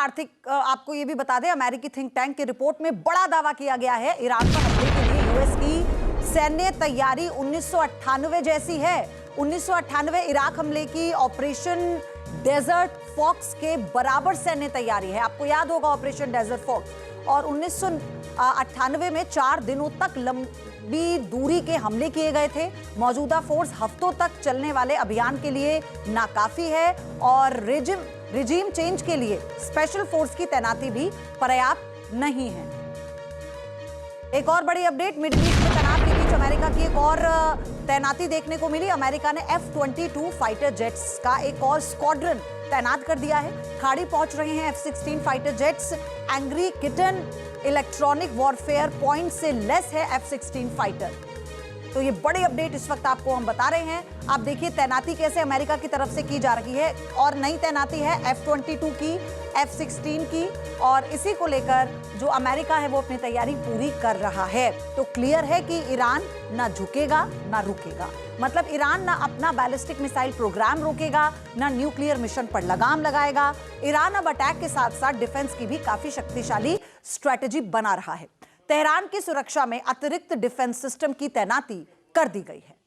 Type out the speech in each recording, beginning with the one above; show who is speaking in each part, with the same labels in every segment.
Speaker 1: आर्थिक आपको ये भी बता दें, अमेरिकी थिंक टैंक की रिपोर्ट में बड़ा दावा किया गया है ईरान पर हमले के लिए यूएस की सैन्य तैयारी 1998 जैसी है। 1998 इराक हमले की ऑपरेशन डेजर्ट फॉक्स के बराबर सैन्य तैयारी है। आपको याद होगा ऑपरेशन डेजर्ट फॉक्स। और 1998 में 4 दिनों तक लंबी दूरी के हमले किए गए थे। मौजूदा फोर्स हफ्तों तक चलने वाले अभियान के लिए नाकाफी है और रिजीम चेंज के लिए स्पेशल फोर्स की तैनाती भी पर्याप्त नहीं है। एक और बड़ी अपडेट, मिडिल ईस्ट में तनाव के बीच अमेरिका की एक और तैनाती देखने को मिली। अमेरिका ने F-22 फाइटर जेट्स का एक और स्क्वाड्रन तैनात कर दिया है। खाड़ी पहुंच रहे हैं F-16 fighter jets. Angry kitten electronic warfare point से लेस है F-16 फाइटर। तो ये बड़ी अपडेट इस वक्त आपको हम बता रहे हैं। आप देखिए तैनाती कैसे अमेरिका की तरफ से की जा रही है और नई तैनाती है F-22 की, F-16 की, और इसी को लेकर जो अमेरिका है वो अपनी तैयारी पूरी कर रहा है। तो क्लियर है कि ईरान ना झुकेगा ना रुकेगा। मतलब ईरान ना अपना बैलिस्टिक मिसाइल प्रोग्राम रोकेगा, ना न्यूक्लियर मिशन पर लगाम लगाएगा। ईरान अब अटैक के साथ साथ डिफेंस की भी काफी शक्तिशाली स्ट्रेटेजी बना रहा है। तेहरान की सुरक्षा में अतिरिक्त डिफेंस सिस्टम की तैनाती कर दी गई है।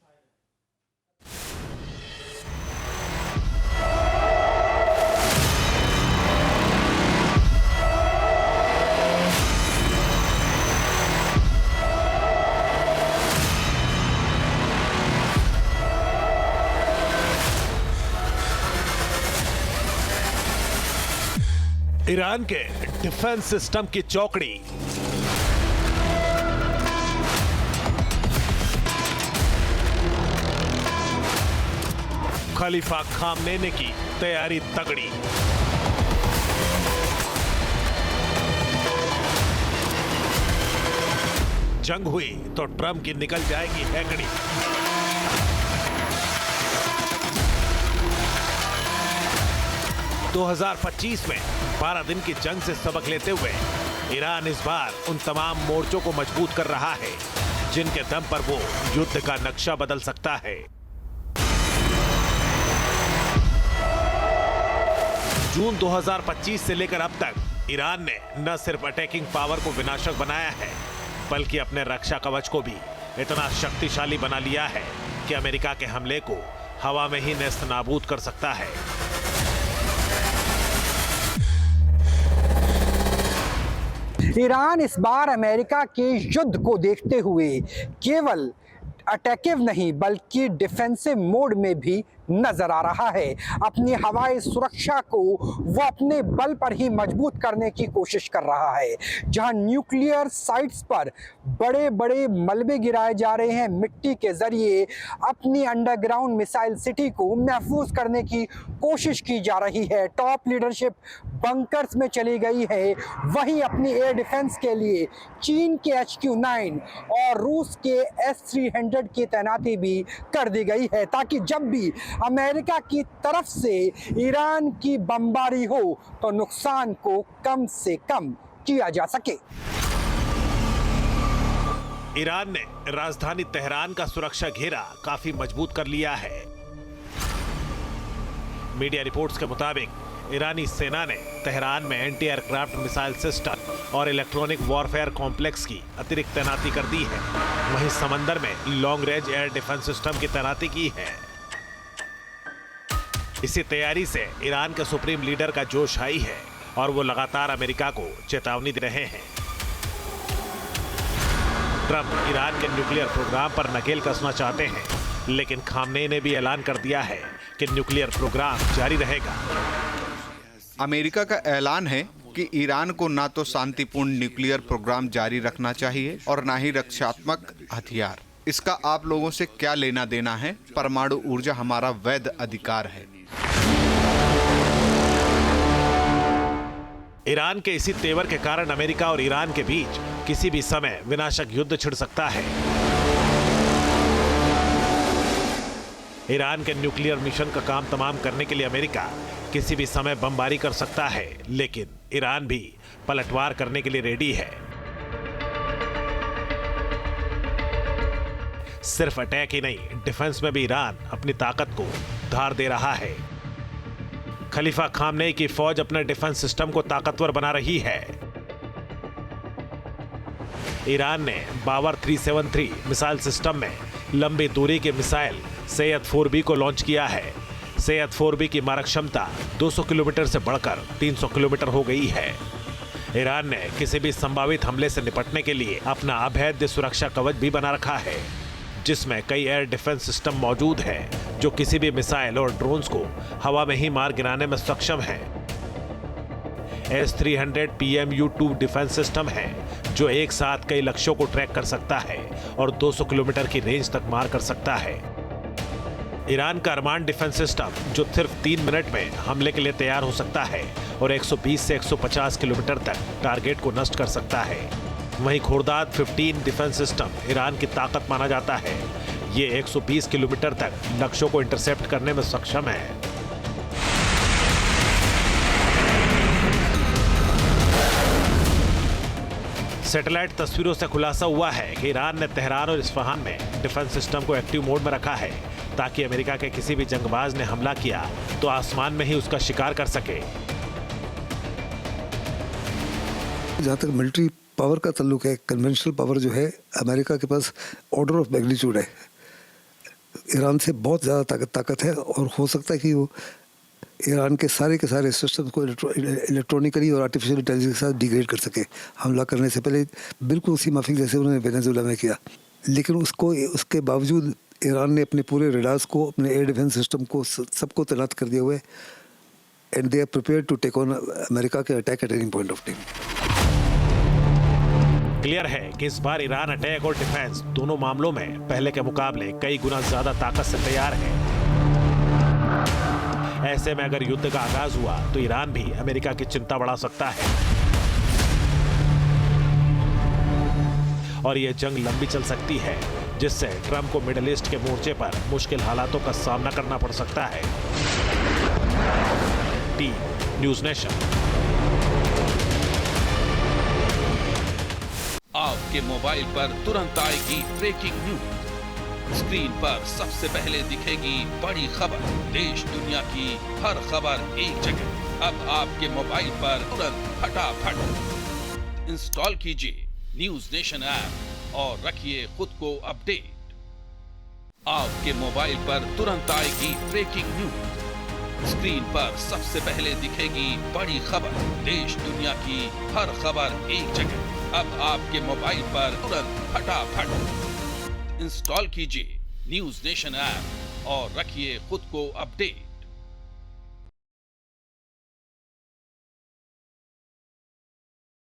Speaker 2: ईरान के डिफेंस सिस्टम की चौकड़ी खलीफा खामनेई की तैयारी तगड़ी। जंग हुई तो ट्रंप की निकल जाएगी हैकड़ी। दो 2025 में 12 दिन की जंग से सबक लेते हुए ईरान इस बार उन तमाम मोर्चों को मजबूत कर रहा है जिनके दम पर वो युद्ध का नक्शा बदल सकता है। जून 2025 से लेकर अब तक ईरान ने न सिर्फ अटैकिंग पावर को विनाशक बनाया है बल्कि अपने रक्षा कवच को भी इतना शक्तिशाली बना लिया है कि अमेरिका के हमले को हवा में ही नेस्त नाबूद कर सकता है।
Speaker 3: ईरान इस बार अमेरिका के युद्ध को देखते हुए केवल अटैकिव नहीं बल्कि डिफेंसिव मोड में भी नजर आ रहा है। अपनी हवाई सुरक्षा को वो अपने बल पर ही मजबूत करने की कोशिश कर रहा है। जहां न्यूक्लियर साइट्स पर बड़े बड़े मलबे गिराए जा रहे हैं, मिट्टी के जरिए अपनी अंडरग्राउंड मिसाइल सिटी को महफूज करने की कोशिश की जा रही है। टॉप लीडरशिप बंकर्स में चली गई है। वहीं अपनी एयर डिफेंस के लिए चीन के HQ-9 और रूस के S-300 की तैनाती भी कर दी गई है ताकि जब भी अमेरिका की तरफ से ईरान की बमबारी हो तो नुकसान को कम से कम किया जा सके।
Speaker 2: ईरान ने राजधानी तेहरान का सुरक्षा घेरा काफी मजबूत कर लिया है। मीडिया रिपोर्ट्स के मुताबिक ईरानी सेना ने तेहरान में एंटी एयरक्राफ्ट मिसाइल सिस्टम और इलेक्ट्रॉनिक वॉरफेयर कॉम्प्लेक्स की अतिरिक्त तैनाती कर दी है। वहीं समंदर में long range air defence system की तैनाती की है। इसी तैयारी से ईरान के सुप्रीम लीडर का जोश हाई है और वो लगातार अमेरिका को चेतावनी दे रहे हैं। ट्रंप ईरान के न्यूक्लियर प्रोग्राम पर नकेल कसना चाहते हैं, लेकिन खामनेई ने भी ऐलान कर दिया है कि न्यूक्लियर प्रोग्राम जारी रहेगा।
Speaker 4: अमेरिका का ऐलान है कि ईरान को ना तो शांतिपूर्ण न्यूक्लियर प्रोग्राम जारी रखना चाहिए और ना ही रक्षात्मक हथियार। इसका आप लोगों से क्या लेना देना है? परमाणु ऊर्जा हमारा वैध अधिकार है।
Speaker 2: ईरान के इसी तेवर के कारण अमेरिका और ईरान के बीच किसी भी समय विनाशक युद्ध छिड़ सकता है। ईरान के न्यूक्लियर मिशन का काम तमाम करने के लिए अमेरिका किसी भी समय बमबारी कर सकता है, लेकिन ईरान भी पलटवार करने के लिए रेडी है। सिर्फ अटैक ही नहीं, डिफेंस में भी ईरान अपनी ताकत को धार दे रहा है। खलीफा खामनेई की फौज अपने डिफेंस सिस्टम को ताकतवर बना रही है। ईरान ने बावर 373 मिसाइल सिस्टम में लंबी दूरी के मिसाइल सैयद 4B को लॉन्च किया है। सैयद 4B की मारक क्षमता 200 किलोमीटर से बढ़कर 300 किलोमीटर हो गई है। ईरान ने किसी भी संभावित हमले से निपटने के लिए अपना अभेद्य सुरक्षा कवच भी बना रखा है, जिसमें कई एयर डिफेंस सिस्टम मौजूद हैं जो किसी भी मिसाइल और ड्रोन्स को हवा में ही मार गिराने में सक्षम हैं। S-300 PMU-2 डिफेंस सिस्टम है जो एक साथ कई लक्ष्यों को ट्रैक कर सकता है और 200 किलोमीटर की रेंज तक मार कर सकता है। ईरान का अरमान डिफेंस सिस्टम जो सिर्फ 3 मिनट में हमले के लिए तैयार हो सकता है और 120 से 150 किलोमीटर तक टारगेट को नष्ट कर सकता है। वहीं खुर्दाद 15 डिफेंस सिस्टम ईरान की ताकत माना जाता है। ये 120 किलोमीटर तक लक्ष्यों को इंटरसेप्ट करने में सक्षम है। सैटेलाइट तस्वीरों से खुलासा हुआ है कि ईरान ने तेहरान और इस्फहान में डिफेंस सिस्टम को एक्टिव मोड में रखा है ताकि अमेरिका के किसी भी जंगबाज ने हमला किया तो आसमान में ही उसका शिकार कर सके।
Speaker 5: जहाँ तक मिलिट्री पावर का ताल्लुक है, कन्वेंशनल पावर जो है अमेरिका के पास ऑर्डर ऑफ मैग्नीट्यूड है। ईरान से बहुत ज़्यादा ताकत है और हो सकता है कि वो ईरान के सारे सिस्टम को इलेक्ट्रॉनिकली और आर्टिफिशियल इंटेलिजेंस के साथ डिग्रेड कर सके हमला करने से पहले, बिल्कुल उसी माफिक जैसे उन्होंने वेनेजुएला में किया। लेकिन उसके बावजूद ईरान ने अपने पूरे रेडार्स को, अपने एयर डिफेंस सिस्टम को, सबको तैनात कर दिया हुआ है and they are prepared to take on America के attack at any point of time.
Speaker 2: Clear है कि इस बार ईरान अटैक और डिफेंस दोनों मामलों में पहले के मुकाबले कई गुना ज्यादा ताकत से तैयार है। ऐसे में अगर युद्ध का आगाज हुआ तो ईरान भी अमेरिका की चिंता बढ़ा सकता है और यह जंग लंबी चल सकती है, जिससे ट्रंप को मिडिल ईस्ट के मोर्चे पर मुश्किल हालातों का सामना करना पड़ सकता है। T news nation.
Speaker 6: आपके मोबाइल पर तुरंत आएगी ब्रेकिंग न्यूज। स्क्रीन पर सबसे पहले दिखेगी बड़ी खबर। देश दुनिया की हर खबर एक जगह। अब आपके मोबाइल पर तुरंत फटाफट इंस्टॉल कीजिए न्यूज़ नेशन ऐप और रखिए खुद को अपडेट। आपके मोबाइल पर तुरंत आएगी ब्रेकिंग न्यूज। स्क्रीन पर सबसे पहले दिखेगी बड़ी खबर। देश दुनिया की हर खबर एक जगह। अब आपके मोबाइल पर तुरंत फटाफट इंस्टॉल कीजिए न्यूज़ नेशन ऐप और रखिए खुद को अपडेट।